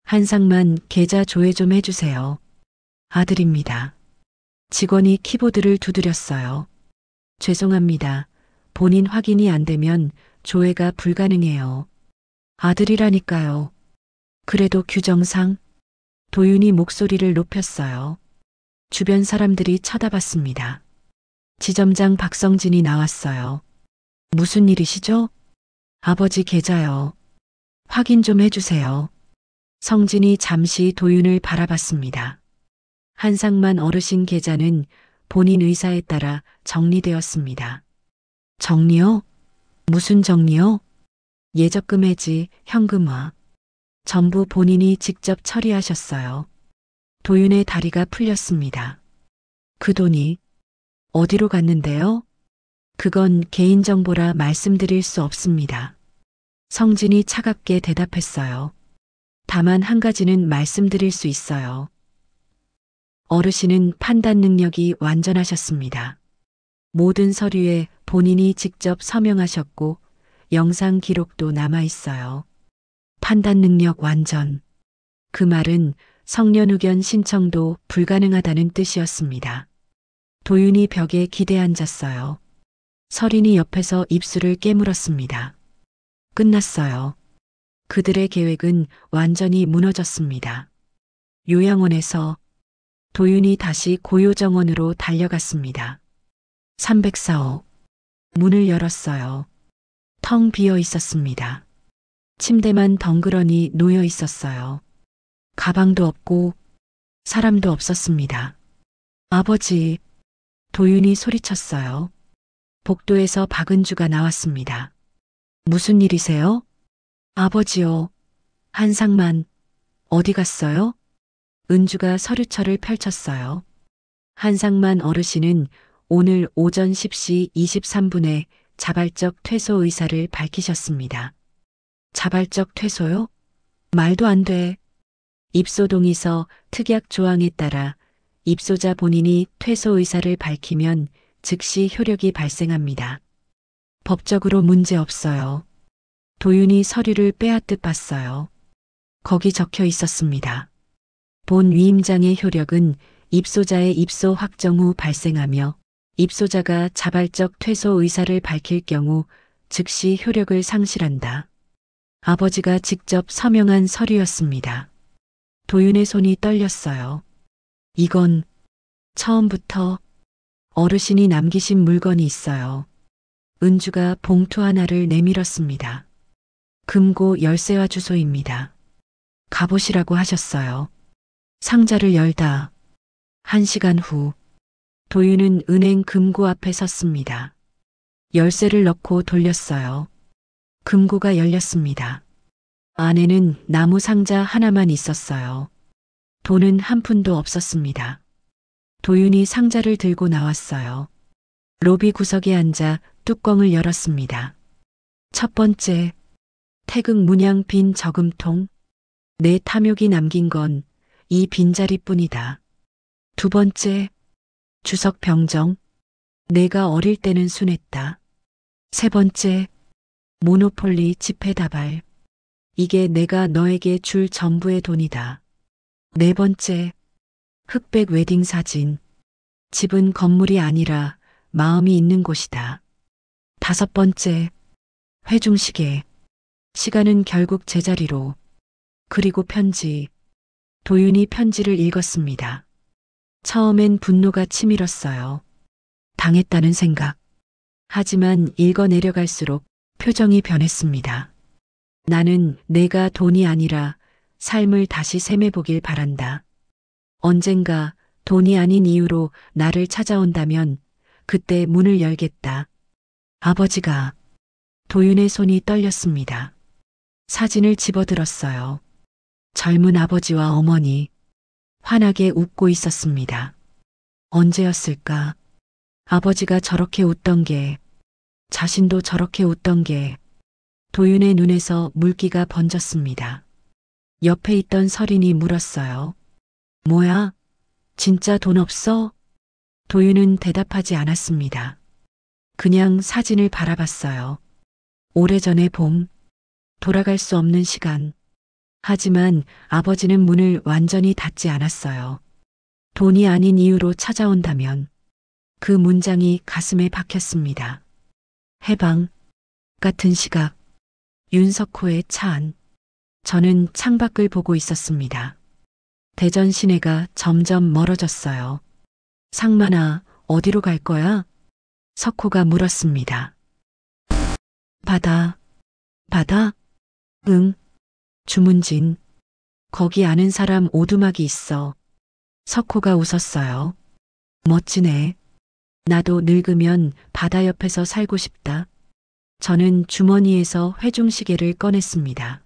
한상만 계좌 조회 좀 해주세요. 아들입니다. 직원이 키보드를 두드렸어요. 죄송합니다. 본인 확인이 안 되면 조회가 불가능해요. 아들이라니까요. 그래도 규정상. 도윤이 목소리를 높였어요. 주변 사람들이 쳐다봤습니다. 지점장 박성진이 나왔어요. 무슨 일이시죠? 아버지 계좌요. 확인 좀 해주세요. 성진이 잠시 도윤을 바라봤습니다. 한상만 어르신 계좌는 본인 의사에 따라 정리되었습니다. 정리요? 무슨 정리요? 예적금 해지, 현금화. 전부 본인이 직접 처리하셨어요. 도윤의 다리가 풀렸습니다. 그 돈이 어디로 갔는데요? 그건 개인정보라 말씀드릴 수 없습니다. 성진이 차갑게 대답했어요. 다만 한 가지는 말씀드릴 수 있어요. 어르신은 판단 능력이 완전하셨습니다. 모든 서류에 본인이 직접 서명하셨고 영상 기록도 남아 있어요. 판단 능력 완전. 그 말은 성년 의견 신청도 불가능하다는 뜻이었습니다. 도윤이 벽에 기대 앉았어요. 서린이 옆에서 입술을 깨물었습니다. 끝났어요. 그들의 계획은 완전히 무너졌습니다. 요양원에서 도윤이 다시 고요정원으로 달려갔습니다. 304호. 문을 열었어요. 텅 비어 있었습니다. 침대만 덩그러니 놓여 있었어요. 가방도 없고 사람도 없었습니다. 아버지, 도윤이 소리쳤어요. 복도에서 박은주가 나왔습니다. 무슨 일이세요? 아버지요. 한상만, 어디 갔어요? 은주가 서류철을 펼쳤어요. 한상만 어르신은 오늘 오전 10시 23분에 자발적 퇴소 의사를 밝히셨습니다. 자발적 퇴소요? 말도 안 돼. 입소동의서 특약 조항에 따라 입소자 본인이 퇴소 의사를 밝히면 즉시 효력이 발생합니다. 법적으로 문제 없어요. 도윤이 서류를 빼앗듯 봤어요. 거기 적혀 있었습니다. 본 위임장의 효력은 입소자의 입소 확정 후 발생하며 입소자가 자발적 퇴소 의사를 밝힐 경우 즉시 효력을 상실한다. 아버지가 직접 서명한 서류였습니다. 도윤의 손이 떨렸어요. 이건 처음부터 어르신이 남기신 물건이 있어요. 은주가 봉투 하나를 내밀었습니다. 금고 열쇠와 주소입니다. 가보시라고 하셨어요. 상자를 열다 1시간 후 도윤은 은행 금고 앞에 섰습니다. 열쇠를 넣고 돌렸어요. 금고가 열렸습니다. 안에는 나무 상자 하나만 있었어요. 돈은 한 푼도 없었습니다. 도윤이 상자를 들고 나왔어요. 로비 구석에 앉아 뚜껑을 열었습니다. 첫 번째, 태극 문양 빈 저금통. 내 탐욕이 남긴 건 이 빈자리뿐이다. 두 번째, 주석 병정. 내가 어릴 때는 순했다. 세 번째, 모노폴리 지폐다발. 이게 내가 너에게 줄 전부의 돈이다. 네 번째, 흑백 웨딩 사진. 집은 건물이 아니라 마음이 있는 곳이다. 다섯 번째, 회중시계. 시간은 결국 제자리로. 그리고 편지. 도윤이 편지를 읽었습니다. 처음엔 분노가 치밀었어요. 당했다는 생각. 하지만 읽어 내려갈수록 표정이 변했습니다. 나는 내가 돈이 아니라 삶을 다시 셈해보길 바란다. 언젠가 돈이 아닌 이유로 나를 찾아온다면 그때 문을 열겠다. 아버지가. 도윤의 손이 떨렸습니다. 사진을 집어들었어요. 젊은 아버지와 어머니 환하게 웃고 있었습니다. 언제였을까? 아버지가 저렇게 웃던 게, 자신도 저렇게 웃던 게. 도윤의 눈에서 물기가 번졌습니다. 옆에 있던 서린이 물었어요. 뭐야? 진짜 돈 없어? 도윤은 대답하지 않았습니다. 그냥 사진을 바라봤어요. 오래전의 봄, 돌아갈 수 없는 시간. 하지만 아버지는 문을 완전히 닫지 않았어요. 돈이 아닌 이유로 찾아온다면. 그 문장이 가슴에 박혔습니다. 해방 같은 시각. 윤석호의 차 안. 저는 창밖을 보고 있었습니다. 대전 시내가 점점 멀어졌어요. 상만아, 어디로 갈 거야? 석호가 물었습니다. 바다. 바다? 응. 주문진. 거기 아는 사람 오두막이 있어. 석호가 웃었어요. 멋지네. 나도 늙으면 바다 옆에서 살고 싶다. 저는 주머니에서 회중시계를 꺼냈습니다.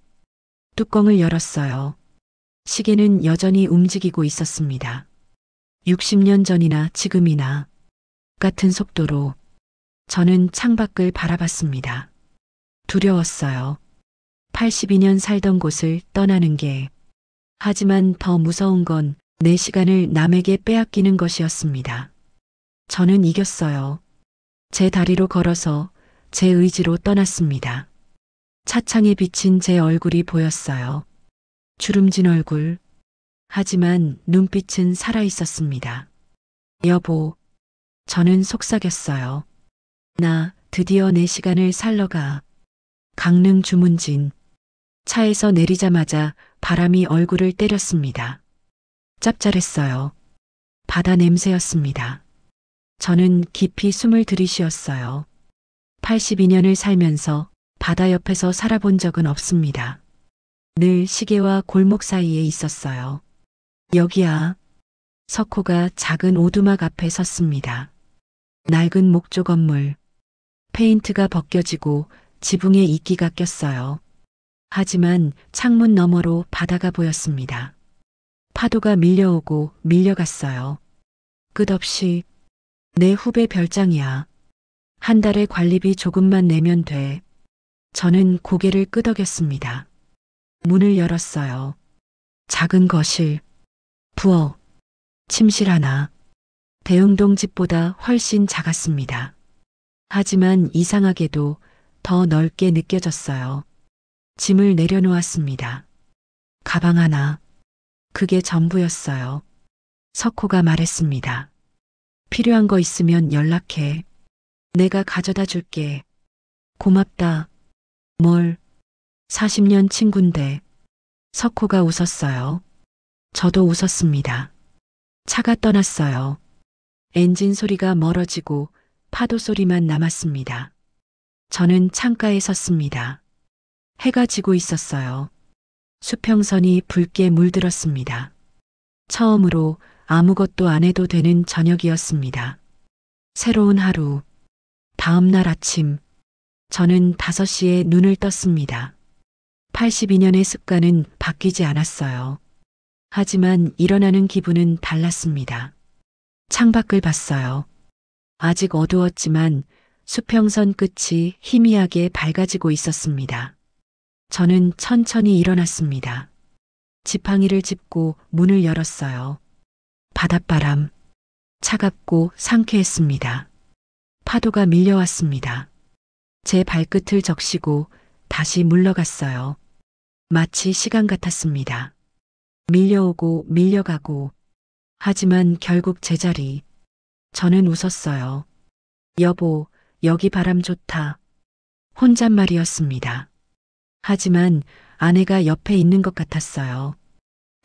뚜껑을 열었어요. 시계는 여전히 움직이고 있었습니다. 60년 전이나 지금이나 같은 속도로 저는 창밖을 바라봤습니다. 두려웠어요. 82년 살던 곳을 떠나는 게. 하지만 더 무서운 건 내 시간을 남에게 빼앗기는 것이었습니다. 저는 이겼어요. 제 다리로 걸어서 제 의지로 떠났습니다. 차창에 비친 제 얼굴이 보였어요. 주름진 얼굴. 하지만 눈빛은 살아있었습니다. 여보, 저는 속삭였어요. 나 드디어 내 시간을 살러 가. 강릉 주문진. 차에서 내리자마자 바람이 얼굴을 때렸습니다. 짭짤했어요. 바다 냄새였습니다. 저는 깊이 숨을 들이쉬었어요. 82년을 살면서 바다 옆에서 살아본 적은 없습니다. 늘 시계와 골목 사이에 있었어요. 여기야. 석호가 작은 오두막 앞에 섰습니다. 낡은 목조 건물. 페인트가 벗겨지고 지붕에 이끼가 꼈어요. 하지만 창문 너머로 바다가 보였습니다. 파도가 밀려오고 밀려갔어요. 끝없이. 내 후배 별장이야. 한 달에 관리비 조금만 내면 돼. 저는 고개를 끄덕였습니다. 문을 열었어요. 작은 거실. 부엌. 침실 하나. 대흥동 집보다 훨씬 작았습니다. 하지만 이상하게도 더 넓게 느껴졌어요. 짐을 내려놓았습니다. 가방 하나. 그게 전부였어요. 석호가 말했습니다. 필요한 거 있으면 연락해. 내가 가져다 줄게. 고맙다. 뭘? 40년 친군데. 석호가 웃었어요. 저도 웃었습니다. 차가 떠났어요. 엔진 소리가 멀어지고 파도 소리만 남았습니다. 저는 창가에 섰습니다. 해가 지고 있었어요. 수평선이 붉게 물들었습니다. 처음으로 아무것도 안 해도 되는 저녁이었습니다. 새로운 하루. 다음 날 아침. 저는 5시에 눈을 떴습니다. 82년의 습관은 바뀌지 않았어요. 하지만 일어나는 기분은 달랐습니다. 창밖을 봤어요. 아직 어두웠지만 수평선 끝이 희미하게 밝아지고 있었습니다. 저는 천천히 일어났습니다. 지팡이를 짚고 문을 열었어요. 바닷바람. 차갑고 상쾌했습니다. 파도가 밀려왔습니다. 제 발끝을 적시고 다시 물러갔어요. 마치 시간 같았습니다. 밀려오고 밀려가고. 하지만 결국 제자리. 저는 웃었어요. 여보, 여기 바람 좋다. 혼잣말이었습니다. 하지만 아내가 옆에 있는 것 같았어요.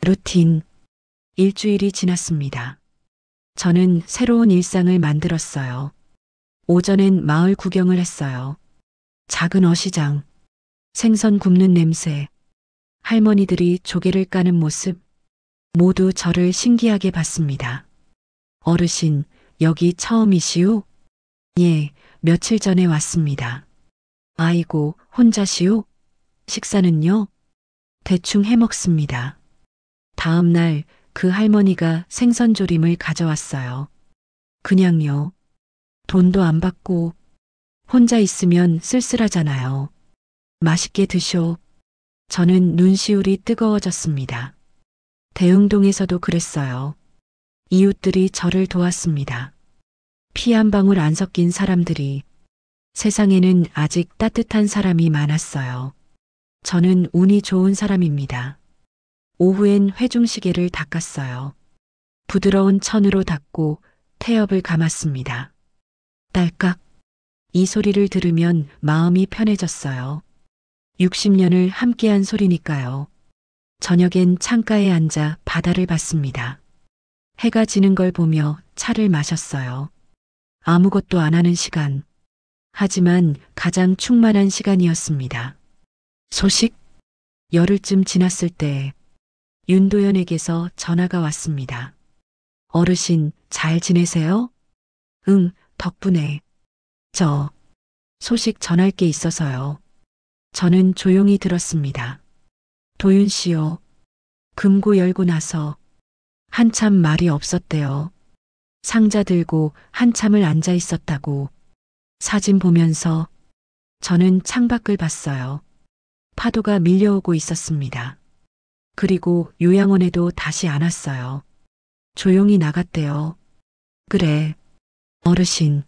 루틴. 일주일이 지났습니다. 저는 새로운 일상을 만들었어요. 오전엔 마을 구경을 했어요. 작은 어시장. 생선 굽는 냄새. 할머니들이 조개를 까는 모습. 모두 저를 신기하게 봤습니다. 어르신, 여기 처음이시오? 예, 며칠 전에 왔습니다. 아이고, 혼자시오? 식사는요? 대충 해먹습니다. 다음 날 그 할머니가 생선조림을 가져왔어요. 그냥요. 돈도 안 받고. 혼자 있으면 쓸쓸하잖아요. 맛있게 드쇼. 저는 눈시울이 뜨거워졌습니다. 대흥동에서도 그랬어요. 이웃들이 저를 도왔습니다. 피 한 방울 안 섞인 사람들이. 세상에는 아직 따뜻한 사람이 많았어요. 저는 운이 좋은 사람입니다. 오후엔 회중시계를 닦았어요. 부드러운 천으로 닦고 태엽을 감았습니다. 딸깍. 이 소리를 들으면 마음이 편해졌어요. 60년을 함께한 소리니까요. 저녁엔 창가에 앉아 바다를 봤습니다. 해가 지는 걸 보며 차를 마셨어요. 아무것도 안 하는 시간. 하지만 가장 충만한 시간이었습니다. 소식? 열흘쯤 지났을 때 윤도현에게서 전화가 왔습니다. 어르신, 잘 지내세요? 응, 덕분에 저 소식 전할 게 있어서요. 저는 조용히 들었습니다. 도윤 씨요. 금고 열고 나서 한참 말이 없었대요. 상자 들고 한참을 앉아 있었다고. 사진 보면서 저는 창밖을 봤어요. 파도가 밀려오고 있었습니다. 그리고 요양원에도 다시 안 왔어요. 조용히 나갔대요. 그래, 어르신.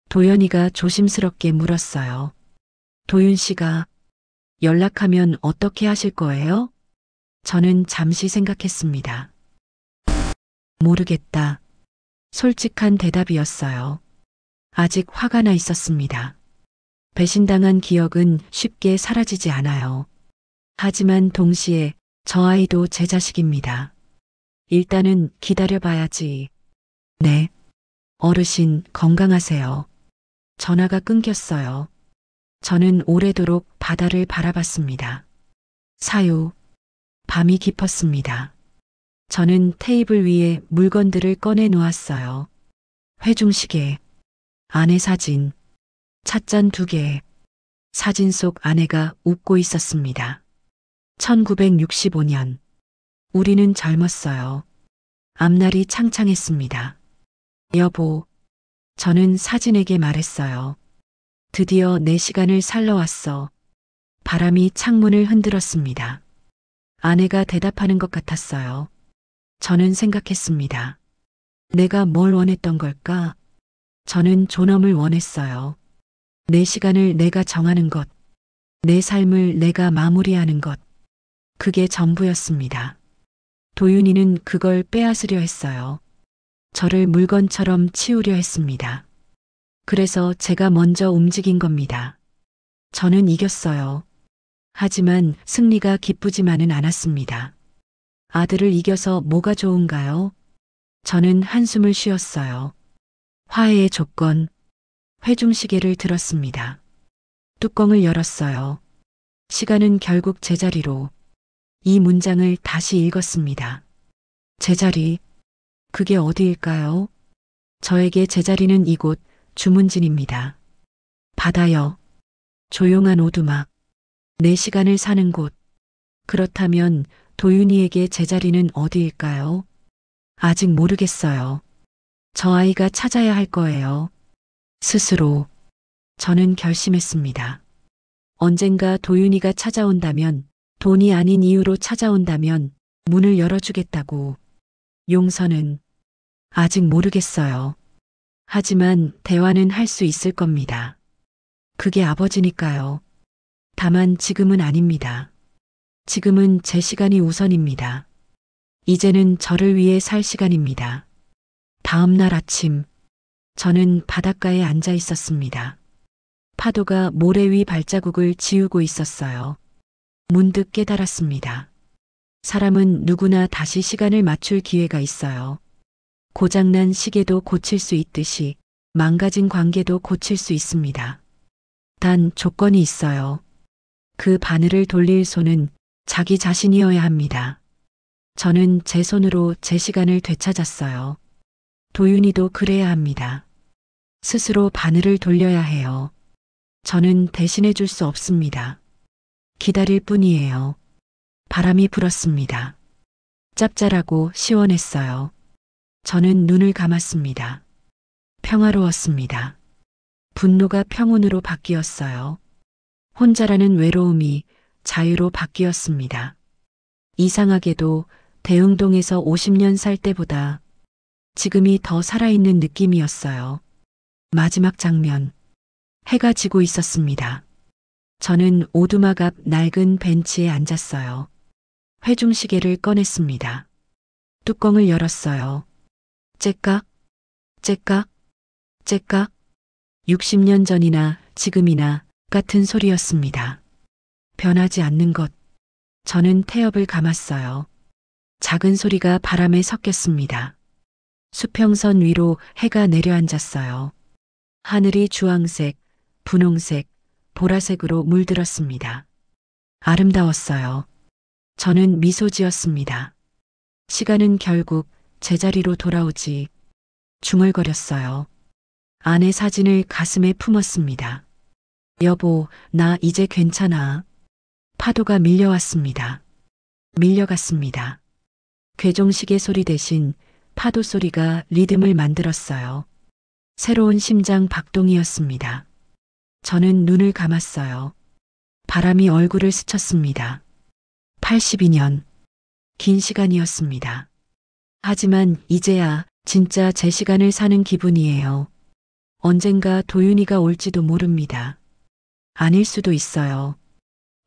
도연이가 조심스럽게 물었어요. 도윤 씨가 연락하면 어떻게 하실 거예요? 저는 잠시 생각했습니다. 모르겠다. 솔직한 대답이었어요. 아직 화가 나 있었습니다. 배신당한 기억은 쉽게 사라지지 않아요. 하지만 동시에 저 아이도 제 자식입니다. 일단은 기다려봐야지. 네. 어르신 건강하세요. 전화가 끊겼어요. 저는 오래도록 바다를 바라봤습니다. 사유. 밤이 깊었습니다. 저는 테이블 위에 물건들을 꺼내 놓았어요. 회중시계, 아내 사진, 찻잔 2개. 사진 속 아내가 웃고 있었습니다. 1965년. 우리는 젊었어요. 앞날이 창창했습니다. 여보, 저는 사진에게 말했어요. 드디어 내 시간을 살러 왔어. 바람이 창문을 흔들었습니다. 아내가 대답하는 것 같았어요. 저는 생각했습니다. 내가 뭘 원했던 걸까? 저는 존엄을 원했어요. 내 시간을 내가 정하는 것, 내 삶을 내가 마무리하는 것. 그게 전부였습니다. 도윤이는 그걸 빼앗으려 했어요. 저를 물건처럼 치우려 했습니다. 그래서 제가 먼저 움직인 겁니다. 저는 이겼어요. 하지만 승리가 기쁘지만은 않았습니다. 아들을 이겨서 뭐가 좋은가요? 저는 한숨을 쉬었어요. 화해의 조건, 회중시계를 들었습니다. 뚜껑을 열었어요. 시간은 결국 제자리로. 이 문장을 다시 읽었습니다. 제자리, 그게 어디일까요? 저에게 제자리는 이곳 주문진입니다. 바다여, 조용한 오두막, 내 시간을 사는 곳. 그렇다면 도윤이에게 제자리는 어디일까요? 아직 모르겠어요. 저 아이가 찾아야 할 거예요. 스스로. 저는 결심했습니다. 언젠가 도윤이가 찾아온다면, 돈이 아닌 이유로 찾아온다면 문을 열어주겠다고. 용서는 아직 모르겠어요. 하지만 대화는 할 수 있을 겁니다. 그게 아버지니까요. 다만 지금은 아닙니다. 지금은 제 시간이 우선입니다. 이제는 저를 위해 살 시간입니다. 다음 날 아침, 저는 바닷가에 앉아 있었습니다. 파도가 모래 위 발자국을 지우고 있었어요. 문득 깨달았습니다. 사람은 누구나 다시 시간을 맞출 기회가 있어요. 고장난 시계도 고칠 수 있듯이 망가진 관계도 고칠 수 있습니다. 단 조건이 있어요. 그 바늘을 돌릴 손은 자기 자신이어야 합니다. 저는 제 손으로 제 시간을 되찾았어요. 도윤이도 그래야 합니다. 스스로 바늘을 돌려야 해요. 저는 대신해 줄 수 없습니다. 기다릴 뿐이에요. 바람이 불었습니다. 짭짤하고 시원했어요. 저는 눈을 감았습니다. 평화로웠습니다. 분노가 평온으로 바뀌었어요. 혼자라는 외로움이 자유로 바뀌었습니다. 이상하게도 대흥동에서 50년 살 때보다 지금이 더 살아있는 느낌이었어요. 마지막 장면. 해가 지고 있었습니다. 저는 오두막 앞 낡은 벤치에 앉았어요. 회중시계를 꺼냈습니다. 뚜껑을 열었어요. 째깍, 째깍, 째깍. 60년 전이나 지금이나 같은 소리였습니다. 변하지 않는 것. 저는 태엽을 감았어요. 작은 소리가 바람에 섞였습니다. 수평선 위로 해가 내려앉았어요. 하늘이 주황색, 분홍색, 보라색으로 물들었습니다. 아름다웠어요. 저는 미소 지었습니다. 시간은 결국 제자리로 돌아오지. 중얼거렸어요. 아내 사진을 가슴에 품었습니다. 여보, 나 이제 괜찮아. 파도가 밀려왔습니다. 밀려갔습니다. 괴종시계 소리 대신 파도 소리가 리듬을 만들었어요. 새로운 심장 박동이었습니다. 저는 눈을 감았어요. 바람이 얼굴을 스쳤습니다. 82년. 긴 시간이었습니다. 하지만 이제야 진짜 제 시간을 사는 기분이에요. 언젠가 도윤이가 올지도 모릅니다. 아닐 수도 있어요.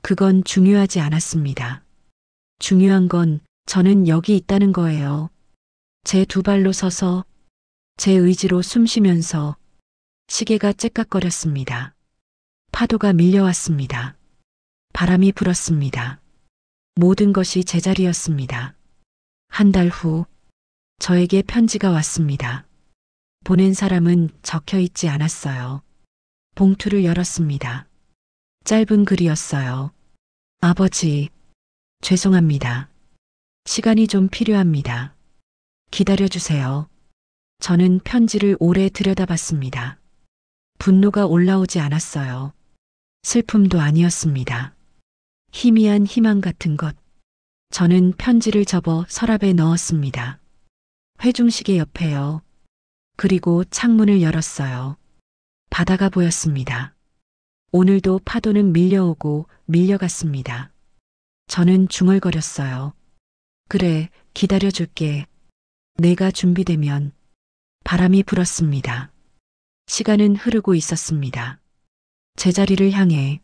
그건 중요하지 않았습니다. 중요한 건 저는 여기 있다는 거예요. 제 두 발로 서서 제 의지로 숨 쉬면서. 시계가 째깍거렸습니다. 파도가 밀려왔습니다. 바람이 불었습니다. 모든 것이 제자리였습니다. 한 달 후 저에게 편지가 왔습니다. 보낸 사람은 적혀 있지 않았어요. 봉투를 열었습니다. 짧은 글이었어요. 아버지, 죄송합니다. 시간이 좀 필요합니다. 기다려주세요. 저는 편지를 오래 들여다봤습니다. 분노가 올라오지 않았어요. 슬픔도 아니었습니다. 희미한 희망 같은 것. 저는 편지를 접어 서랍에 넣었습니다. 회중시계 옆에요. 그리고 창문을 열었어요. 바다가 보였습니다. 오늘도 파도는 밀려오고 밀려갔습니다. 저는 중얼거렸어요. 그래, 기다려줄게. 내가 준비되면. 바람이 불었습니다. 시간은 흐르고 있었습니다. 제자리를 향해.